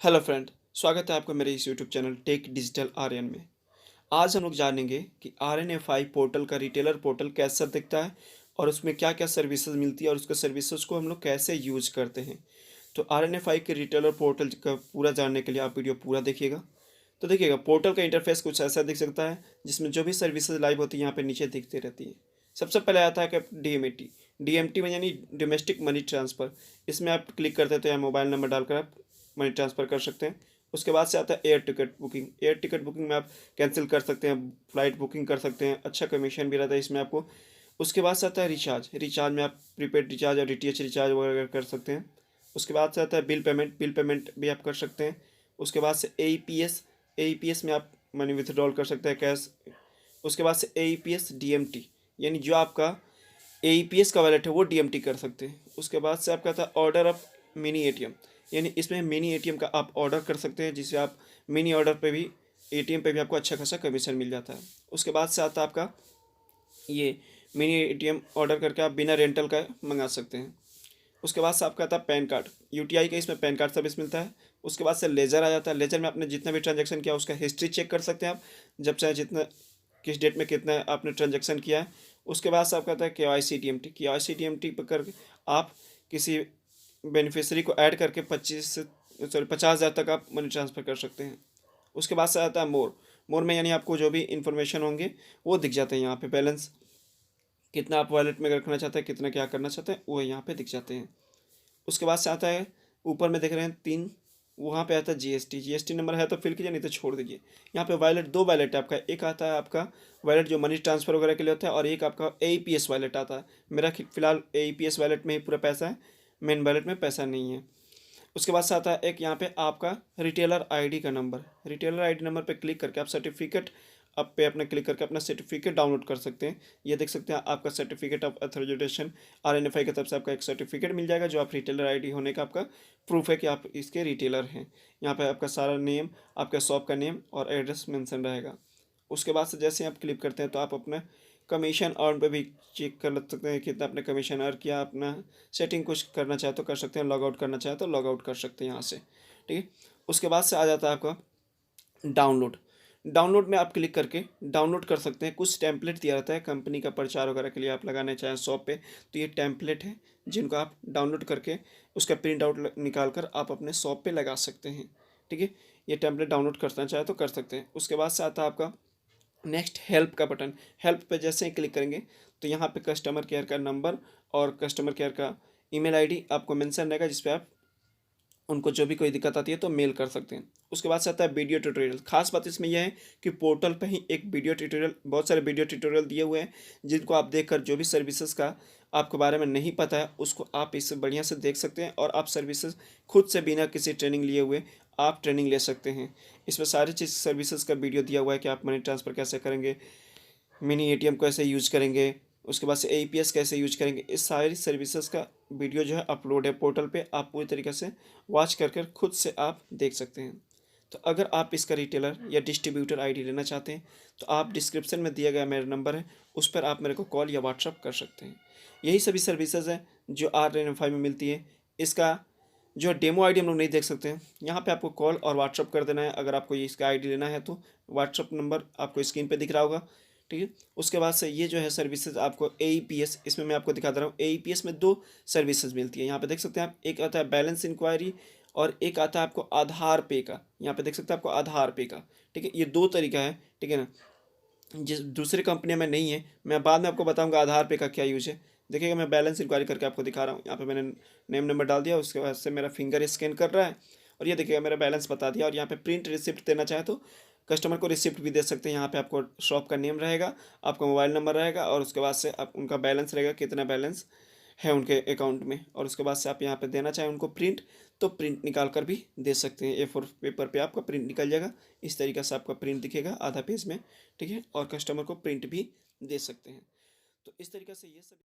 Hello friend, स्वागत है आपका मेरे इस YouTube channel tech digital Aryan में। आज हम लोग जानेंगे कि RNFI पोर्टल का रिटेलर पोर्टल कैसा दिखता है और उसमें क्या क्या सर्विसेज मिलती है और उसके सर्विसेज को हम लोग कैसे यूज करते हैं। तो RNFI के रिटेलर पोर्टल का पूरा जानने के लिए आप वीडियो पूरा देखिएगा। तो देखिएगा, पोर्टल का इंटरफेस कुछ ऐसा दिख सकता है जिसमें जो भी सर्विसेज लाइव होती है यहाँ पे नीचे दिखती रहती है। सबसे पहले आता है कि DMT में यानी डोमेस्टिक मनी ट्रांसफ़र। इसमें आप क्लिक करते हैं तो यहाँ मोबाइल नंबर डालकर आप मनी ट्रांसफ़र कर सकते हैं। उसके बाद से आता है एयर टिकट बुकिंग में आप कैंसिल कर सकते हैं, फ़्लाइट बुकिंग कर सकते हैं, अच्छा कमीशन भी रहता है इसमें आपको। उसके बाद से आता है रिचार्ज में आप प्रीपेड रिचार्ज और DTH रिचार्ज वगैरह कर सकते हैं। उसके बाद से आता है बिल पेमेंट भी आप कर सकते हैं। उसके बाद से AEPS में आप मनी विथड्रॉल कर सकते हैं, कैश। उसके बाद से AEPS DMT, यानी जो आपका AEPS का वैलेट है वो DMT कर सकते हैं। उसके बाद से आपका था ऑर्डर ऑफ मिनी ATM, यानी इसमें मिनी ATM का आप ऑर्डर कर सकते हैं, जिससे आप मिनी ऑर्डर पे भी ATM पे भी आपको अच्छा खासा कमीशन मिल जाता है। उसके बाद से आता है आपका ये मिनी ATM ऑर्डर करके आप बिना रेंटल का मंगा सकते हैं। उसके बाद से आपका आता है पैन कार्ड, UTI का इसमें पैन कार्ड सर्विस मिलता है। उसके बाद से लेजर आ जाता है। लेजर में आपने जितना भी ट्रांजैक्शन किया उसका हिस्ट्री चेक कर सकते हैं आप, जब चाहे जितना किस डेट में कितना आपने ट्रांजैक्शन किया है। उसके बाद से आपका आता है KYC TMT पर करके आप किसी बेनिफिशियरी को ऐड करके 50,000 तक आप मनी ट्रांसफ़र कर सकते हैं। उसके बाद से आता है मोर में, यानी आपको जो भी इन्फॉर्मेशन होंगे वो दिख जाते हैं यहाँ पे। बैलेंस कितना आप वॉलेट में रखना चाहते हैं, कितना क्या करना चाहते हैं, वो यहाँ पे दिख जाते हैं। उसके बाद से आता है, ऊपर में देख रहे हैं 3, वहाँ पे आता है GST नंबर है तो फिल कीजिए, नहीं तो छोड़ दीजिए। यहाँ पे वॉलेट, 2 वॉलेट है आपका। एक आता है आपका वॉलेट जो मनी ट्रांसफ़र वगैरह के लिए होता है, और एक आपका AEPS वॉलेट आता है। मेरा फिलहाल AEPS वॉलेट में ही पूरा पैसा है, मेन वॉलेट में पैसा नहीं है। उसके बाद से आता है एक यहाँ पे आपका रिटेलर आईडी का नंबर। रिटेलर आईडी नंबर पे क्लिक करके आप सर्टिफिकेट आप पे अपना क्लिक करके अपना सर्टिफिकेट डाउनलोड कर सकते हैं। ये देख सकते हैं आपका सर्टिफिकेट ऑफ अथॉराइजेशन, RNFI की तरफ से आपका एक सर्टिफिकेट मिल जाएगा, जो आप रिटेलर आईडी होने का आपका प्रूफ है कि आप इसके रिटेलर हैं। यहाँ पे आपका सारा नेम, आपका शॉप का नेम और एड्रेस मेंशन रहेगा। उसके बाद से जैसे आप क्लिक करते हैं तो आप अपना कमीशन अर्न पे भी चेक कर सकते हैं, कितना आपने कमीशन अर्न किया। अपना सेटिंग कुछ करना चाहे तो कर सकते हैं, लॉग आउट करना चाहे तो लॉग आउट कर सकते हैं यहाँ से। ठीक है। उसके बाद से आ जाता है आपका डाउनलोड में आप क्लिक करके डाउनलोड कर सकते हैं। कुछ टेम्पलेट दिया रहता है कंपनी का प्रचार वगैरह के लिए, आप लगाने चाहें शॉप पे तो ये टेम्पलेट है जिनको आप डाउनलोड करके उसका प्रिंट आउट निकाल कर आप अपने शॉप पे लगा सकते हैं। ठीक है। ये टेम्पलेट डाउनलोड करना चाहे तो कर सकते हैं। उसके बाद से आता है आपका नेक्स्ट हेल्प का बटन। हेल्प पे जैसे ही क्लिक करेंगे तो यहाँ पे कस्टमर केयर का नंबर और कस्टमर केयर का ईमेल आईडी आपको मेंशन रहेगा, जिस पे आप उनको जो भी कोई दिक्कत आती है तो मेल कर सकते हैं। उसके बाद से आता है वीडियो ट्यूटोरियल। खास बात इसमें यह है कि पोर्टल पे ही एक वीडियो ट्यूटोरियल, बहुत सारे वीडियो ट्यूटोरियल दिए हुए हैं, जिनको आप देखकर जो भी सर्विसेज का आपके बारे में नहीं पता है उसको आप इससे बढ़िया से देख सकते हैं, और आप सर्विसेज खुद से बिना किसी ट्रेनिंग लिए हुए आप ट्रेनिंग ले सकते हैं। इसमें सारी चीज़ सर्विसेज का वीडियो दिया हुआ है कि आप मनी ट्रांसफ़र कैसे करेंगे, मिनी ATM कैसे यूज करेंगे, उसके बाद से AEPS कैसे यूज करेंगे। इस सारी सर्विसेज का वीडियो जो है अपलोड है पोर्टल पे, आप पूरी तरीके से वॉच कर खुद से आप देख सकते हैं। तो अगर आप इसका रिटेलर या डिस्ट्रीब्यूटर आईडी लेना चाहते हैं तो आप डिस्क्रिप्शन में दिया गया मेरा नंबर है, उस पर आप मेरे को कॉल या व्हाट्सअप कर सकते हैं। यही सभी सर्विसेज हैं जो RNFI में मिलती है। इसका जो डेमो आईडी हम लोग नहीं देख सकते हैं, यहाँ पे आपको कॉल और व्हाट्सअप कर देना है। अगर आपको ये इसका आईडी लेना है तो व्हाट्सअप नंबर आपको स्क्रीन पे दिख रहा होगा। ठीक है। उसके बाद से ये जो है सर्विसेज आपको AEPS, इसमें मैं आपको दिखा दे रहा हूँ। AEPS में 2 सर्विसेज मिलती है, यहाँ पे देख सकते हैं आप। एक आता है बैलेंस इंक्वायरी और एक आता है आपको आधार पे का। यहाँ पे देख सकते हैं आपको आधार पे का। ठीक है। ये 2 तरीका है, ठीक है ना। जिस दूसरी कंपनी में नहीं है, मैं बाद में आपको बताऊंगा आधार पे का क्या यूज है। देखिएगा, मैं बैलेंस इंक्वायरी करके आपको दिखा रहा हूँ। यहाँ पे मैंने नेम नंबर डाल दिया, उसके बाद से मेरा फिंगर स्कैन कर रहा है और ये देखिएगा मेरा बैलेंस बता दिया। और यहाँ पे प्रिंट रिसिप्ट देना चाहे तो कस्टमर को रिसिप्ट भी दे सकते हैं। यहाँ पे आपको शॉप का नेम रहेगा, आपका मोबाइल नंबर रहेगा और उसके बाद से आप उनका बैलेंस रहेगा, कितना बैलेंस है उनके अकाउंट में। और उसके बाद से आप यहाँ पे देना चाहें उनको प्रिंट, तो प्रिंट निकाल कर भी दे सकते हैं। A4 पेपर पे आपका प्रिंट निकल जाएगा, इस तरीके से आपका प्रिंट दिखेगा आधा पेज में। ठीक है। और कस्टमर को प्रिंट भी दे सकते हैं। तो इस तरीके से ये सब